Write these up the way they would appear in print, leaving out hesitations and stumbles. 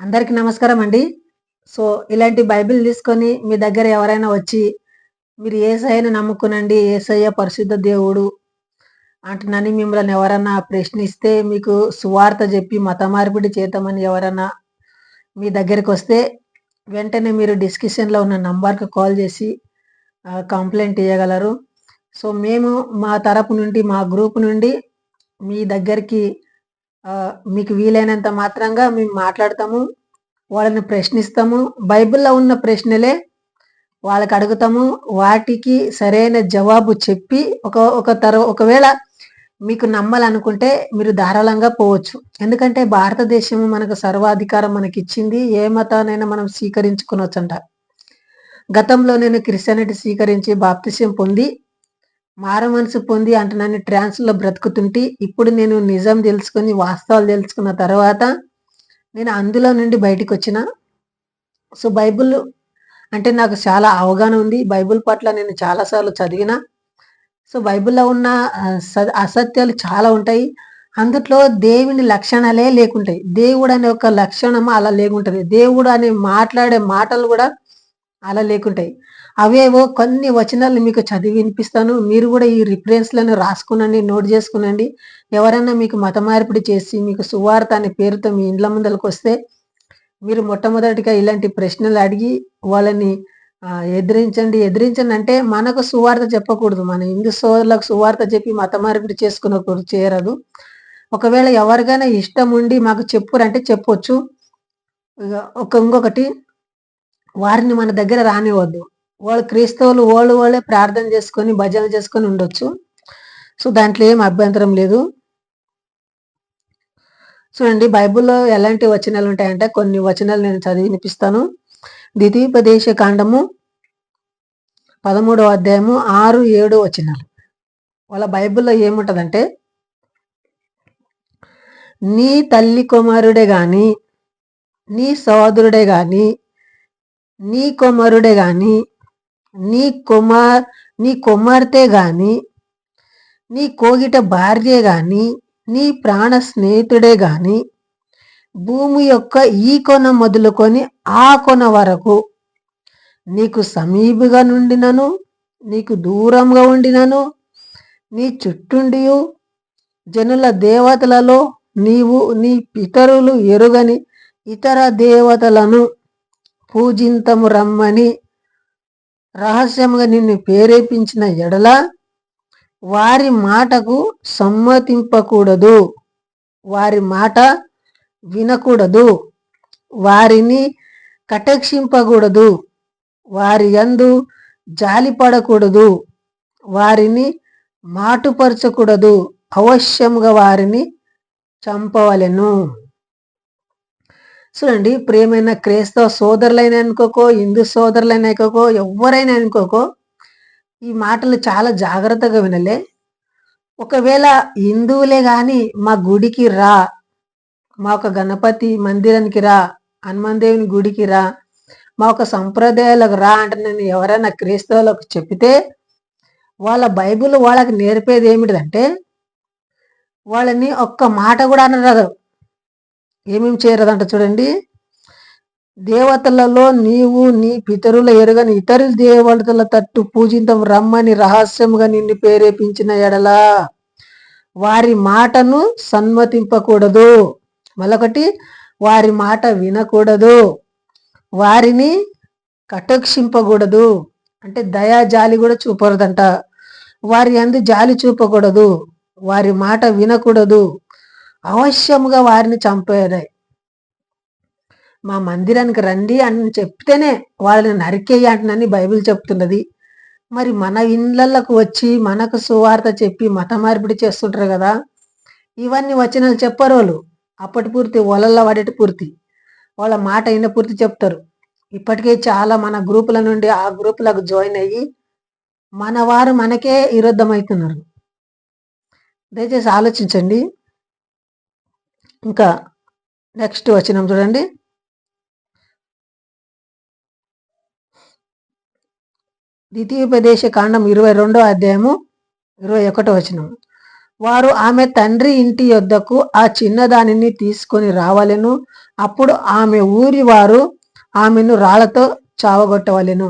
అందరికీ నమస్కారం అండి. సో, ఇలాంటి బైబిల్ తీసుకొని మీ దగ్గర ఎవరైనా వచ్చి, మీరు యేసయ్యని నమ్ముకునండి, యేసయ్య పరిశుద్ధ దేవుడు అంటున్నాని మిమ్మల్ని ఎవరన్నా ప్రశ్నిస్తే, మీకు సువార్త జెప్పి మత మార్పిడి చేద్దామని ఎవరన్నా మీ దగ్గరికొస్తే, వెంటనే మీరు డిస్క్రిప్షన్‌లో ఉన్న నంబర్‌కి కాల్ చేసి కంప్లెయింట్ ఇయ్యగలరు. సో, మేము మా తరపు నుండి, మా గ్రూప్ నుండి మీ దగ్గరికి మీకు వీలైనంత మాత్రంగా మేము మాట్లాడతాము. వాళ్ళని ప్రశ్నిస్తాము. బైబిల్‌లో ఉన్న ప్రశ్నలే వాళ్ళకడుగుతాము. వాటికి సరైన జవాబు చెప్పి ఒకవేళ మీకు నమ్మాలనుకుంటే మీరు ధారాళంగా పోవచ్చు. ఎందుకంటే భారతదేశం మనకు సర్వాధికారం మనకిచ్చింది. ఏ మతాన్నైనా మనం స్వీకరించుకొనొచ్చంట. గతంలో నేను క్రిస్టియానిటీ స్వీకరించి బాప్తిసం పొంది, మారుమనసు పొంది అంటున్నాను ట్రాన్స్‌లో బ్రతుకుతుంటి. ఇప్పుడు నేను నిజం తెలుసుకొని, వాస్తవాలు తెలుసుకున్న తర్వాత నేను అందులో నుండి బయటికొచ్చిన. సో, బైబిల్ అంటే నాకు చాలా అవగాహన ఉంది. బైబిల్ పట్ల నేను చాలా సార్లు చదివిన. సో, బైబిల్‌లో ఉన్న అసత్యాలు చాలా ఉంటాయి. అందుట్లో దేవుని లక్షణాలే లేకుంటాయి. దేవుడనే ఒక లక్షణం అలా లేకుంటది. దేవుడు అని మాట్లాడే మాటలు గూడా అలా లేకుంటాయి. అవేవో కొన్ని వచనాలు మీకు చదివి వినిపిస్తాను. మీరు గూడా ఈ రిఫరెన్స్‌లను రాసుకునండి, నోట్ జేసుకునండి. ఎవరన్నా మీకు మత మార్పిడి చేసి, మీకు సువార్త అనే పేరుతో మీ ఇండ్ల ముందలకొస్తే మీరు మొట్టమొదటిగా ఇలాంటి ప్రశ్నలు అడిగి వాళ్ళని ఎదిరించండి. ఎదిరించండి అంటే మనకు సువార్త చెప్పకూడదు. మన హిందూ సోదరులకు సువార్త చెప్పి మత మార్పిడి చేసుకునకూడదు, చేయరాదు. ఒకవేళ ఎవరికైనా ఇష్టం ఉండి మాకు చెప్పురంటే చెప్పొచ్చు. ఇగ ఇంకొకటి వారిని మన దగ్గర రానివ్వద్దు. వాళ్ళు క్రైస్తవులు వాళ్ళే ప్రార్థన చేసుకొని, భజనలు చేసుకొని ఉండొచ్చు. సో, దాంట్లో ఏం అభ్యంతరం లేదు. చూడండి బైబిల్‌లో ఎలాంటి వచనాలుంటాయంటే, కొన్ని వచనాలు నేను చదివి వినిపిస్తాను. ద్వితీయోపదేశ కాండము 13వ అధ్యాయము 6, 7 వచనాలు. వాళ్ళ బైబిల్‌లో ఏముంటదంటే, నీ తల్లి కుమారుడే గాని, నీ సోదరుడే గాని, నీ కుమారుడే గాని, నీ నీ కుమార్తె గాని, నీ కోగిట భార్యే గాని, నీ ప్రాణ స్నేహితుడే గాని, భూమి యొక్క ఈ కొన మొదలుకొని ఆ కొన వరకు నీకు సమీపుగా నుండినను, నీకు దూరంగా ఉండినను, నీ చుట్టుండియు జనుల దేవతలలో నీవు నీ పితరులు ఎరుగని ఇతర దేవతలను పూజింతము రమ్మని రహస్యముగా నిన్ను ప్రేరేపించిన ఎడల వారి మాటకు సమ్మతింపకూడదు, వారి మాట వినకూడదు, వారిని కటాక్షింపకూడదు, వారి యందు జాలిపడకూడదు, వారిని మాటుపరచకూడదు, అవశ్యముగా వారిని చంపవలెను. చూడండి ప్రియమైన క్రైస్తవ సోదరులైన అనుకోకో, హిందూ సోదరులైన అనుకోకో, ఎవరైనా అనుకోకో, ఈ మాటలు చాలా జాగ్రత్తగా వినలే. ఒకవేళ హిందువులే గాని మా గుడికి రా, మా ఒక గణపతి మందిరానికి రా, హనుమాన్ దేవుని గుడికి రా, మా ఒక సంప్రదాయాలకు రా అంటే నేను ఎవరైనా క్రైస్తవులకు చెప్తే వాళ్ళ బైబిల్ వాళ్ళకి నేర్పేది ఏమిటిదంటే, వాళ్ళని ఒక్క మాట కూడా అనరాదు. ఏమేమి చేయరదంట చూడండి. దేవతలలో నీవు నీ పితరుల ఎరుగని ఇతర దేవతల తట్టు పూజింతం రమ్మని రహస్యముగా నిన్ను ప్రేరేపించిన ఎడలా వారి మాటను సమ్మతింపకూడదు. మరొకటి, వారి మాట వినకూడదు, వారిని కటాక్షింపకూడదు. అంటే దయా జాలి కూడా చూపకూడదంట. వారి యందు జాలి చూపకూడదు, వారి మాట వినకూడదు, అవశ్యముగా వారిని చంపేయాలి. మా మందిరానికి రండి అని చెప్తేనే వాళ్ళని నరికేయి అంటున్నని బైబిల్ చెప్తున్నది. మరి మన ఇళ్ళకు వచ్చి మనకు సువార్త చెప్పి మత మార్పిడి చేస్తుంటారు కదా, ఇవన్నీ వచనాలు చెప్పరు వాళ్ళు. అప్పటి పూర్తి వలల్లో పడేటి పూర్తి వాళ్ళ మాట అయిన పూర్తి చెప్తారు. ఇప్పటికే చాలా మన గ్రూపుల నుండి ఆ గ్రూపులకు జాయిన్ అయ్యి మన వారు మనకే విరుద్ధమవుతున్నారు. దయచేసి ఆలోచించండి. ఇంకా నెక్స్ట్ వచనం చూడండి. ద్వితీయోపదేశ కాండం 22వ అధ్యాయము 21వ వచనం. వారు ఆమె తండ్రి ఇంటి యొద్దకు ఆ చిన్నదానిని తీసుకొని రావలెను. అప్పుడు ఆమె ఊరి వారు ఆమెను రాళ్లతో చావగొట్టవలెను.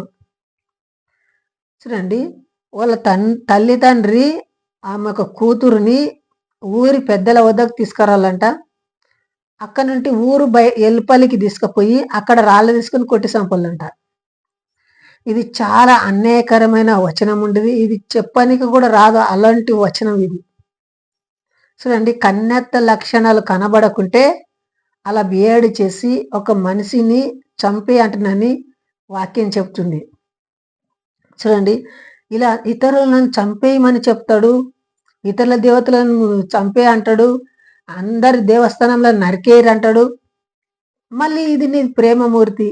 చూడండి, వాళ్ళ తల్లి తండ్రి ఆమె ఒక కూతురుని ఊరి పెద్దల వద్దకు తీసుకురావాలంట. అక్కడ నుండి ఊరు ఎల్పలికి తీసుకుపోయి అక్కడ రాళ్ళు తీసుకొని కొట్టి చంపాలంట. ఇది చాలా అన్యాయకరమైన వచనం ఉండేది. ఇది చెప్పడానికి కూడా రాదు, అలాంటి వచనం ఇది. చూడండి, కన్నెత్త లక్షణాలు కనబడకుంటే అలా బిఏడి చేసి ఒక మనిషిని చంపే అంటునని వాక్యం చెప్తుంది. చూడండి, ఇలా ఇతరులను చంపేయమని చెప్తాడు, ఇతరుల దేవతలను చంపే అంటాడు, అందరి దేవస్థానంలో నరికేయరు అంటాడు. మళ్ళీ ఇది నీ ప్రేమమూర్తి,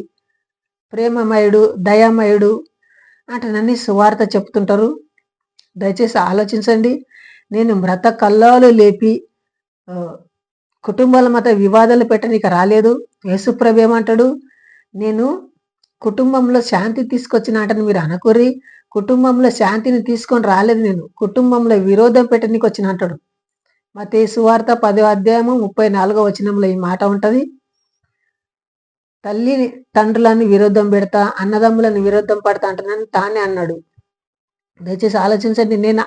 ప్రేమమయుడు, దయామయుడు అంటనని సువార్త చెప్తుంటారు. దయచేసి ఆలోచించండి. నేను మృత కల్లాలు లేపి కుటుంబాల మధ్య వివాదాలు పెట్టనీకి రాలేదు. యేసుప్రభు ఏమంటాడు, నేను కుటుంబంలో శాంతి తీసుకొచ్చిన అంటని మీరు అనుకోరి. కుటుంబంలో శాంతిని తీసుకొని రాలేదు, నేను కుటుంబంలో విరోధం పెట్టనీకి వచ్చిన అంటాడు. మత్తయి సువార్త 10వ అధ్యాయము 34వ వచనంలో ఈ మాట ఉంటుంది. తల్లి తండ్రులను విరోధం పెడతా, అన్నదమ్ములను విరోధం పడతా అంటున్నాను తానే అన్నాడు. దయచేసి ఆలోచించండి. నేను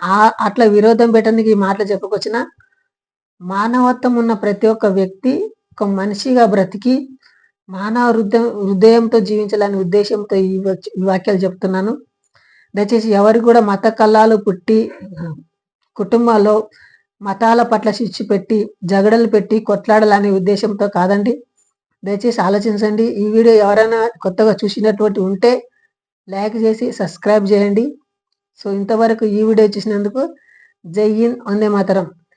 అట్లా విరోధం పెట్టడానికి ఈ మాటలు చెప్పుకొచ్చిన, మానవత్వం ఉన్న ప్రతి ఒక్క వ్యక్తి ఒక మనిషిగా బ్రతికి మానవ హృదయంతో జీవించాలనే ఉద్దేశంతో ఈ వాక్యాలు చెప్తున్నాను. దయచేసి ఎవరికి కూడా మత కల్లాలు పుట్టి కుటుంబాల్లో మతాల పట్ల శిక్ష పెట్టి జగడలు పెట్టి కొట్లాడాలనే ఉద్దేశంతో కాదండి. దయచేసి ఆలోచించండి. ఈ వీడియో ఎవరైనా కొత్తగా చూసినటువంటి ఉంటే లైక్ చేసి సబ్స్క్రైబ్ చేయండి. సో ఇంతవరకు ఈ వీడియో చూసినందుకు జై హింద్, వందే మాతరం.